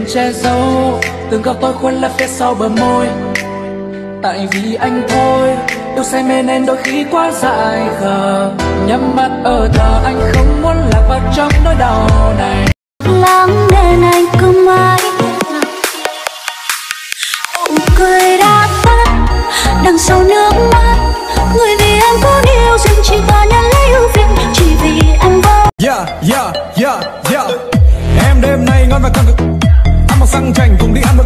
cần che giấu từng góc tôi khuôn là phía sau bờ môi. Tại vì anh thôi, yêu say mê nên đôi khi quá dại khờ. Nhắm mắt ở thờ, anh không muốn lạc vào trong nỗi đau này. Lắng nên anh cứ mãi nụ cười đã tắt đằng sau nước mắt. Người vì em có yêu riêng chỉ ta nhận lấy ưu phiền chỉ vì em vô. Em đêm nay ngon và căng cực, ăn mặc sang chảnh cùng đi ăn mực.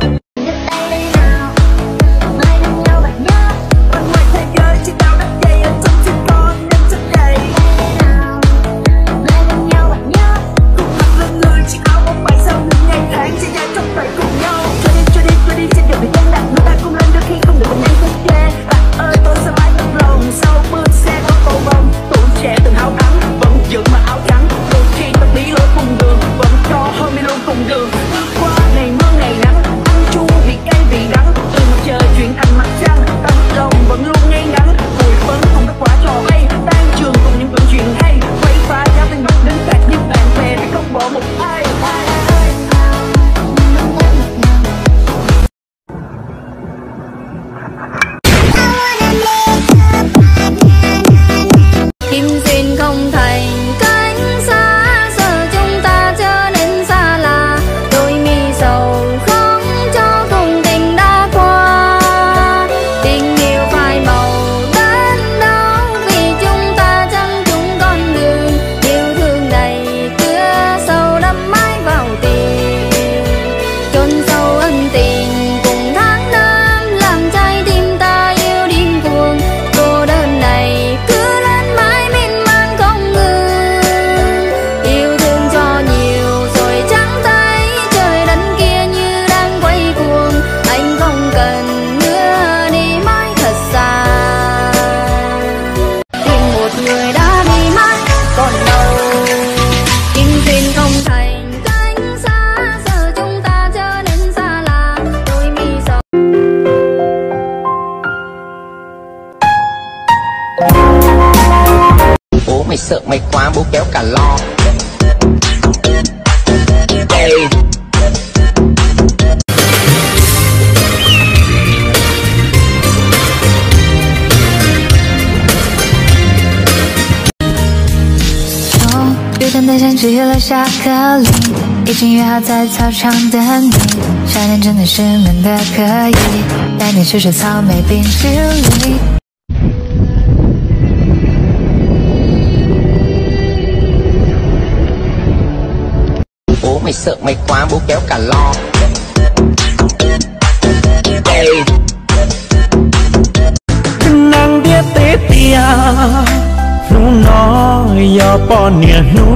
Bố mày sợ mày quá, bố kéo cả lo.月灯的线只留下颗粒，已经约好在操场等你。夏天真的是闷的可以，带你吃吃草莓冰淇淋。Bố mày sợ mày quá, bố kéo cả lo. Nang dia tê tia nu nó ya po nia nu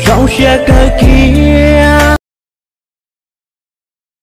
rong xe cơ kia